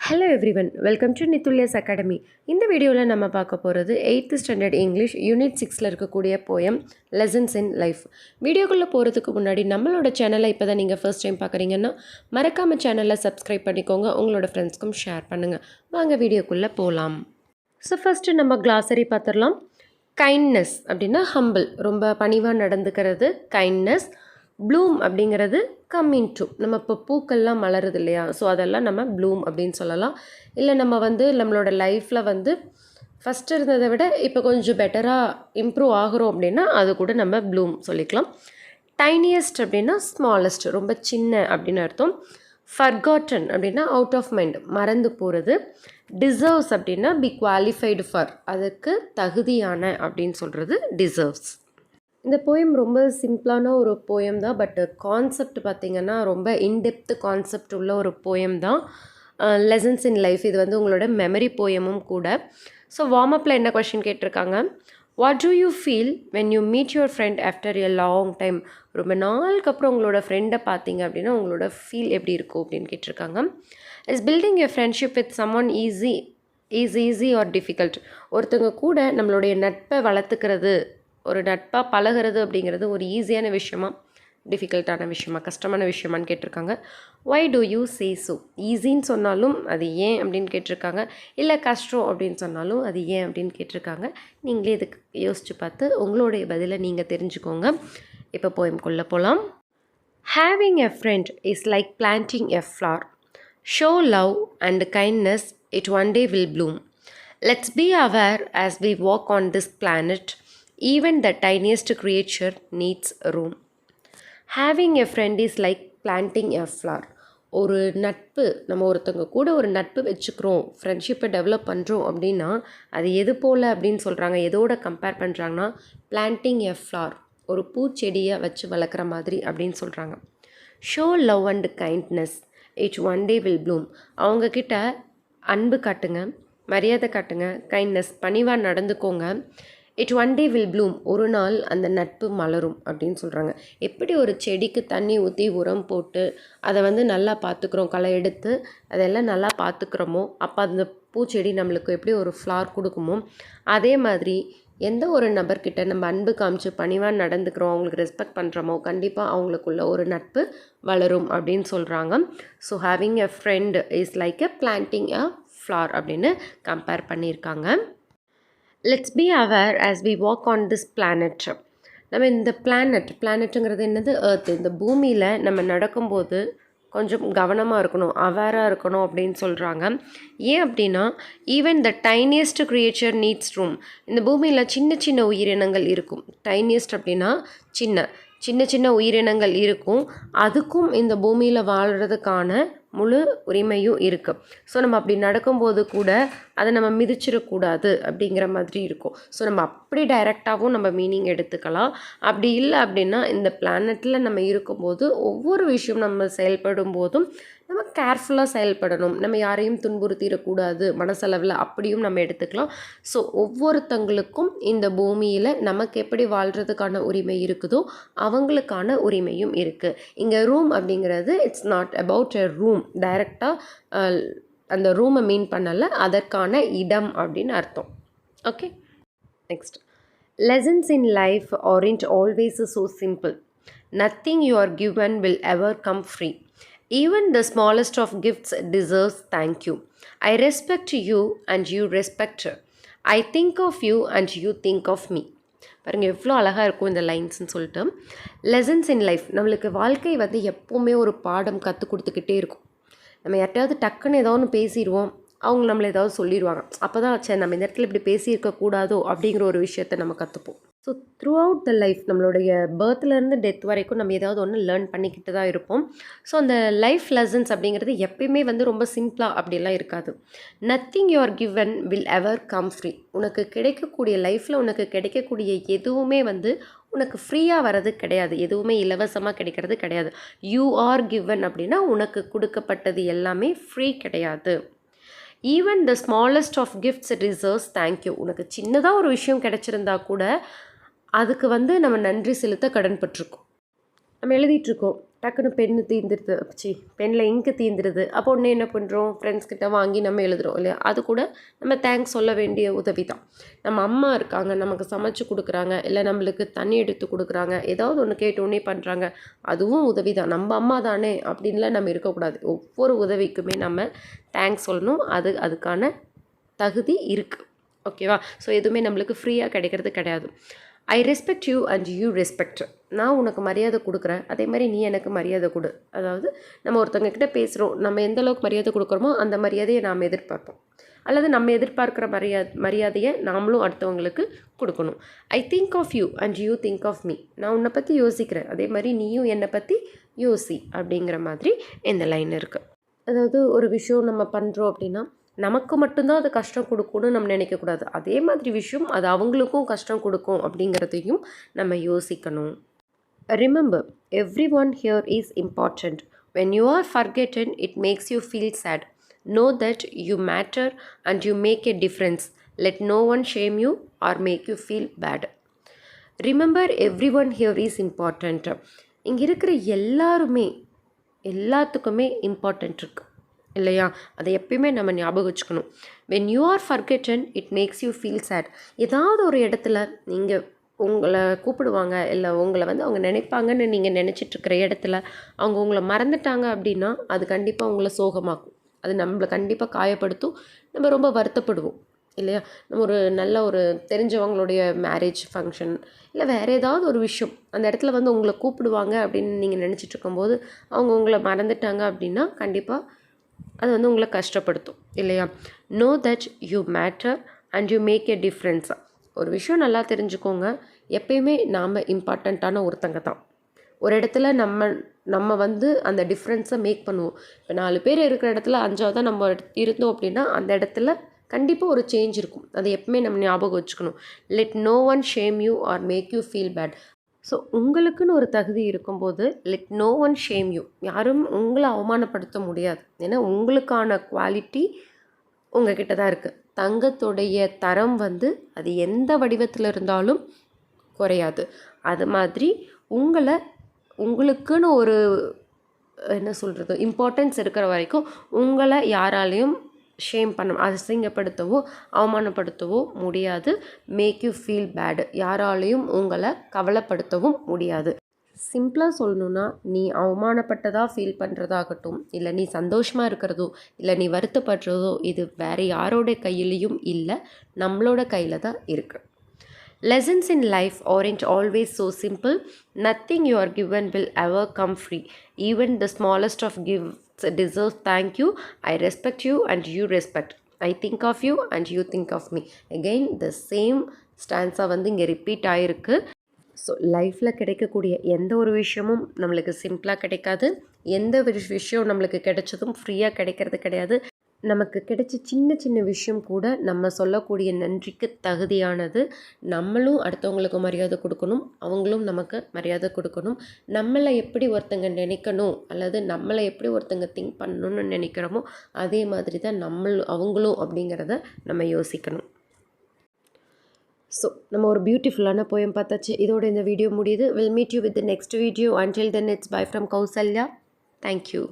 Hello everyone, welcome to Nitulya's Academy. இந்த வீடியோவில் நம்ம பார்க்க போகிறது 8th ஸ்டாண்டர்ட் இங்கிலீஷ் யூனிட் 6ல் இருக்கக்கூடிய போயம் லெசன்ஸ் இன் லைஃப். வீடியோக்குள்ளே போகிறதுக்கு முன்னாடி நம்மளோட சேனலை இப்போ தான் நீங்கள் ஃபர்ஸ்ட் டைம் பார்க்குறீங்கன்னா மறக்காமல் சேனலை சப்ஸ்கிரைப் பண்ணிக்கோங்க, உங்களோட ஃப்ரெண்ட்ஸ்க்கும் ஷேர் பண்ணுங்கள். வாங்க வீடியோக்குள்ளே போகலாம். ஸோ ஃபஸ்ட்டு நம்ம கிளாசரி பார்த்துடலாம். கைண்ட்னஸ் அப்படின்னா ஹம்பிள், ரொம்ப பணிவாக நடந்துக்கிறது கைண்ட்னஸ். ப்ளூம் அப்படிங்கிறது கம்மிங் டு, நம்ம இப்போ பூக்கள்லாம் மலருது இல்லையா, ஸோ அதெல்லாம் நம்ம ப்ளூம் அப்படின்னு சொல்லலாம். இல்லை நம்ம நம்மளோட லைஃப்பில் ஃபஸ்ட்டு இருந்ததை விட இப்போ கொஞ்சம் பெட்டராக இம்ப்ரூவ் ஆகிறோம் அப்படின்னா அது கூட நம்ம ப்ளூம் சொல்லிக்கலாம். டைனியஸ்ட் அப்படின்னா ஸ்மாலஸ்ட், ரொம்ப சின்ன அப்படின்னு அர்த்தம். ஃபர்காட்டன் அப்படின்னா அவுட் ஆஃப் மைண்ட், மறந்து போகிறது. டிசர்வ்ஸ் அப்படின்னா பி குவாலிஃபைடு ஃபார், அதுக்கு தகுதியான அப்படின்னு சொல்கிறது டிசர்வ்ஸ். இந்த போயம் ரொம்ப சிம்பிளான ஒரு போயம் தான், பட் கான்செப்ட் பார்த்திங்கன்னா ரொம்ப இன்டெப்த் கான்செப்ட் உள்ள ஒரு போயம் தான் லெசன்ஸ் இன் லைஃப். இது உங்களோட மெமரி போயமும் கூட. ஸோ வார்மப்பில் என்ன கொஷின் கேட்டிருக்காங்க, what do you feel when you meet your friend after a long time. ரொம்ப நாளுக்கு அப்புறம் உங்களோட ஃப்ரெண்டை பார்த்தீங்க அப்படின்னா உங்களோட ஃபீல் எப்படி இருக்கும் அப்படின்னு கேட்டிருக்காங்க. Is building a friendship with someone easy or difficult. ஒருத்தவங்க கூட நம்மளுடைய நட்பை வளர்த்துக்கிறது, ஒரு நட்பாக பழகிறது அப்படிங்கிறது ஒரு ஈஸியான விஷயமா, டிஃபிகல்ட்டான விஷயமா, கஷ்டமான விஷயமானு கேட்டிருக்காங்க. Why do you say so. ஈஸின்னு சொன்னாலும் அது ஏன் அப்படின்னு கேட்டிருக்காங்க, இல்லை கஷ்டம் அப்படின்னு சொன்னாலும் அது ஏன் அப்படின்னு கேட்டிருக்காங்க. நீங்களே இதுக்கு யோசித்து பார்த்து உங்களுடைய பதிலை நீங்கள் தெரிஞ்சுக்கோங்க. இப்போ போயம்குள்ளே போகலாம். Having a friend is like planting a flower. Show love and kindness, it one day will bloom. Let's be aware as we walk on this planet. Even the tiniest creature needs room. Having a friend is like planting a flower. ஒரு நட்பு, நம்ம ஒருத்தவங்க கூட ஒரு நட்பு வச்சுக்கிறோம், ஃப்ரெண்ட்ஷிப்பை develop பண்ணுறோம் அப்படின்னா அது எது போல் அப்படின்னு சொல்கிறாங்க, எதோட கம்பேர் பண்ணுறாங்கன்னா பிளான்டிங் எ ஃப்ளார், ஒரு பூச்செடியை வச்சு வளர்க்குற மாதிரி அப்படின்னு சொல்கிறாங்க. Show love and kindness, it one day will bloom. அவங்கக்கிட்ட அன்பு காட்டுங்க, மரியாதை காட்டுங்க, கைண்ட்னஸ் பணிவாக நடந்துக்கோங்க. It one day will bloom, ஒரு நாள் அந்த நட்பு மலரும் அப்படின்னு சொல்கிறாங்க. எப்படி ஒரு செடிக்கு தண்ணி ஊற்றி உரம் போட்டு அதை நல்லா பார்த்துக்குறோம், களை எடுத்து அதெல்லாம் நல்லா பார்த்துக்குறோமோ அப்போ அந்த பூச்செடி நம்மளுக்கு எப்படி ஒரு ஃப்ளார் கொடுக்குமோ, அதே மாதிரி எந்த ஒரு நபர்கிட்ட நம்ம அன்பு காமிச்சு பணிவாக நடந்துக்கிறோம், அவங்களுக்கு ரெஸ்பெக்ட் பண்ணுறோமோ கண்டிப்பாக அவங்களுக்குள்ள ஒரு நட்பு வளரும் அப்படின்னு சொல்கிறாங்க. So having a friend is like a planting a flower அப்படின்னு கம்பேர் பண்ணியிருக்காங்க. Let's be aware as we walk on this planet. நம்ம இந்த பிளானட்டுங்கிறது என்னது, எர்த். இந்த பூமியில் நம்ம நடக்கும்போது கொஞ்சம் கவனமாக இருக்கணும், அவேராக இருக்கணும் அப்படின்னு சொல்கிறாங்க. ஏன் அப்படின்னா even the tiniest creature needs room. இந்த பூமியில் சின்ன சின்ன உயிரினங்கள் இருக்கும். டைனியஸ்ட் அப்படின்னா சின்ன சின்ன உயிரினங்கள் இருக்கும், அதுக்கும் இந்த பூமியில் வாழ்கிறதுக்கான முழு உரிமையும் இருக்குது. ஸோ நம்ம அப்படி நடக்கும்போது கூட அதை நம்ம மிதிச்சிடக்கூடாது அப்படிங்கிற மாதிரி இருக்கும். ஸோ நம்ம அப்படி டைரெக்டாகவும் நம்ம மீனிங் எடுத்துக்கலாம். அப்படி இல்லை அப்படின்னா இந்த பிளானட்டில் நம்ம இருக்கும்போது ஒவ்வொரு விஷயம் நம்ம செயல்படும் போதும் நம்ம கேர்ஃபுல்லாக செயல்படணும், நம்ம யாரையும் துன்புறுத்திடக்கூடாது மனசளவில், அப்படியும் நம்ம எடுத்துக்கலாம். ஸோ ஒவ்வொருத்தங்களுக்கும் இந்த பூமியில் நமக்கு எப்படி வாழ்கிறதுக்கான உரிமை இருக்குதோ அவங்களுக்கான உரிமையும் இருக்குது. இங்கே ரூம் அப்படிங்கிறது it's not about a room, டைரெக்டாக அந்த ரூமை மீன் பண்ணலை, அதற்கான இடம் அப்படின்னு அர்த்தம். Okay, next. Lessons in life aren't always so simple. Nothing you are given will ever come free. Even the smallest of gifts deserves thank you. I respect you and you respect her. I think of you and you think of me. பாருங்கள் எவ்வளோ அழகாக இருக்கும் இந்த லைன்ஸ்ன்னு சொல்லிட்டு. Lessons in life, நம்மளுக்கு வாழ்க்கை எப்போவுமே ஒரு பாடம் கற்றுக் கொடுத்துக்கிட்டே இருக்கும். நம்ம யார்ட்டையாவது டக்குன்னு ஏதோ ஒன்று பேசிடுவோம், அவங்க நம்மளை ஏதாவது சொல்லிடுவாங்க, அப்போ தான் சரி நம்ம இந்த இடத்துல இப்படி பேசியிருக்கக்கூடாதோ அப்படிங்கிற ஒரு விஷயத்த நம்ம கற்றுப்போம். So throughout the life, நம்மளுடைய பர்த்லேருந்து டெத் வரைக்கும் நம்ம ஏதாவது ஒன்று லேர்ன் பண்ணிக்கிட்டு தான் இருப்போம். ஸோ அந்த லைஃப் லெசன்ஸ் அப்படிங்கிறது எப்பயுமே ரொம்ப சிம்பிளாக அப்படிலாம் இருக்காது. Nothing you are given will ever come free. உனக்கு கிடைக்கக்கூடிய லைஃப்பில் உனக்கு கிடைக்கக்கூடிய எதுவுமே உனக்கு ஃப்ரீயாக வர்றது கிடையாது, எதுவுமே இலவசமாக கிடைக்கிறது கிடையாது. யூ ஆர் கிவன் அப்படின்னா உனக்கு கொடுக்கப்பட்டது எல்லாமே ஃப்ரீ கிடையாது. Even the smallest of gifts deserves thank you. உனக்கு சின்னதாக ஒரு விஷயம் கிடச்சிருந்தா கூட அதுக்கு நம்ம நன்றி செலுத்த கடன்பட்டிருக்கோம். நம்ம எழுதிட்டுருக்கோம், டக்குன்னு பென்னு தீந்துடுது, பெனில் இங்கு தீந்துடுது. அப்போ உடனே என்ன பண்ணுறோம், ஃப்ரெண்ட்ஸ் கிட்ட வாங்கி நம்ம எழுதுகிறோம் இல்லையா? அது கூட நம்ம தேங்க்ஸ் சொல்ல வேண்டிய உதவி தான். நம்ம அம்மா இருக்காங்க, நமக்கு சமைச்சு கொடுக்குறாங்க, இல்லை நம்மளுக்கு தண்ணி எடுத்து கொடுக்குறாங்க, ஏதாவது ஒன்று கேட்டோன்னே பண்ணுறாங்க, அதுவும் உதவி தான். நம்ம அம்மா தானே அப்படின்லாம் நம்ம இருக்கக்கூடாது. ஒவ்வொரு உதவிக்குமே நம்ம தேங்க்ஸ் சொல்லணும். அதுக்கான தகுதி இருக்குது. ஓகேவா? ஸோ எதுவுமே நம்மளுக்கு ஃப்ரீயாக கிடைக்கிறது கிடையாது. I respect you and you respect. நான் உனக்கு மரியாதை கொடுக்குறேன், அதே மாதிரி நீ எனக்கு மரியாதை கொடு. அதாவது நம்ம ஒருத்தவங்க கிட்ட பேசுகிறோம், நம்ம எந்த அளவுக்கு மரியாதை கொடுக்குறோமோ அந்த மரியாதையை நாம் எதிர்பார்ப்போம். அல்லது நம்ம எதிர்பார்க்குற மரியாதையை நாமளும் அடுத்தவங்களுக்கு கொடுக்கணும். I think of you and you think of me. நான் உன்னை பற்றி யோசிக்கிறேன், அதே மாதிரி நீயும் என்னை பற்றி யோசி அப்படிங்கிற மாதிரி இந்த லைன் இருக்குது. அதாவது ஒரு விஷயம் நம்ம பண்ணுறோம் அப்படின்னா நமக்கு மட்டும்தான் அது கஷ்டம் கொடுக்கும்னு நம்ம நினைக்கக்கூடாது. அதே மாதிரி விஷயம் அது அவங்களுக்கும் கஷ்டம் கொடுக்கும் அப்படிங்கிறதையும் நம்ம யோசிக்கணும். Remember, everyone here is important. When you are forgotten it makes you feel sad. Know that you matter and you make a difference. Let no one shame you or make you feel bad. Remember, everyone here is important. இங்கே இருக்கிற எல்லாத்துக்குமே important இருக்குது இல்லையா? அதை எப்பயுமே நம்ம ஞாபகம் வச்சுக்கணும். When you are forgotten it makes you feel sad. ஏதாவது ஒரு இடத்துல நீங்கள் உங்களை கூப்பிடுவாங்க, இல்லை உங்களை அவங்க நினைப்பாங்கன்னு நீங்கள் நினச்சிட்ருக்கிற இடத்துல அவங்க உங்களை மறந்துட்டாங்க அப்படின்னா அது கண்டிப்பாக உங்களை சோகமாக்கும். அது நம்மளை கண்டிப்பாக காயப்படுத்தும். நம்ம ரொம்ப வருத்தப்படுவோம் இல்லையா? நம்ம ஒரு தெரிஞ்சவங்களுடைய மேரேஜ் ஃபங்க்ஷன் இல்லை வேறு ஏதாவது ஒரு விஷயம் அந்த இடத்துல உங்களை கூப்பிடுவாங்க அப்படின்னு நீங்கள் நினச்சிட்ருக்கும்போது அவங்க உங்களை மறந்துட்டாங்க அப்படின்னா கண்டிப்பாக அது உங்களை கஷ்டப்படுத்தும் இல்லையா? Know that you matter and you make a difference. ஒரு விஷயம் நல்லா தெரிஞ்சுக்கோங்க, எப்பயுமே நாம் இம்பார்ட்டண்ட்டான ஒருத்தங்க தான். ஒரு இடத்துல நம்ம அந்த டிஃப்ரென்ஸை மேக் பண்ணுவோம். இப்போ 4 பேர் இருக்கிற இடத்துல 5ஆவதாக நம்ம இருந்தோம் அப்படின்னா அந்த இடத்துல கண்டிப்பாக ஒரு சேஞ்ச் இருக்கும். அதை எப்பவுமே நம்ம ஞாபகம் வச்சுக்கணும். Let no one shame you or make you feel bad. So உங்களுக்குன்னு ஒரு தகுதி இருக்கும்போது let no one shame you. யாரும் உங்களை அவமானப்படுத்த முடியாது. ஏன்னா உங்களுக்கான குவாலிட்டி உங்ககிட்ட தான் இருக்குது. தங்கத்துடைய தரம் அது எந்த வடிவத்தில் இருந்தாலும் குறையாது. அது மாதிரி உங்களுக்குன்னு ஒரு என்ன சொல்கிறது இம்பார்ட்டன்ஸ் இருக்கிற வரைக்கும் உங்களை யாராலையும் ஷேம் அசிங்கப்படுத்தவோ அவமானப்படுத்தவோ முடியாது. Make you feel bad. யாராலையும் உங்களை கவலைப்படுத்தவும் முடியாது. சிம்பிளாக சொல்லணுன்னா, நீ அவமானப்பட்டதாக ஃபீல் பண்ணுறதாகட்டும், இல்லை நீ சந்தோஷமாக இருக்கிறதோ, இல்லை நீ வருத்தப்படுறதோ, இது வேறு யாரோட கையிலையும் இல்லை, நம்மளோட கையில் தான் இருக்குது. Lessons in life aren't always so simple. Nothing you are given will ever come free. Even the smallest of gifts deserve thank you. I respect you and you respect. I think of you and you think of me. Again, the same stanza இங்கே repeat ஆகிருக்கு. So லைஃப்பில் கிடைக்கக்கூடிய எந்த ஒரு விஷயமும் நம்மளுக்கு சிம்பிளாக கிடைக்காது. எந்த ஒரு விஷயம் நம்மளுக்கு கிடைச்சதும் ஃப்ரீயாக கிடைக்கிறது கிடையாது. நமக்கு கிடைச்ச சின்ன சின்ன விஷயம் கூட நம்ம சொல்லக்கூடிய நன்றிக்கு தகுதியானது. நம்மளும் அடுத்தவங்களுக்கு மரியாதை கொடுக்கணும், அவங்களும் நமக்கு மரியாதை கொடுக்கணும். நம்மளை எப்படி ஒருத்தங்க நினைக்கணும் அல்லது நம்மளை எப்படி ஒருத்தங்க திங்க் பண்ணணும்னு நினைக்கிறோமோ அதே மாதிரி தான் அவங்களும் அப்படிங்கிறத நம்ம யோசிக்கணும். ஸோ நம்ம ஒரு பியூட்டிஃபுல்லான போயம் பார்த்தாச்சு. இதோட இந்த வீடியோ முடியுது. Will meet you with the next video. Until then it's by from Kausalya. Thank you.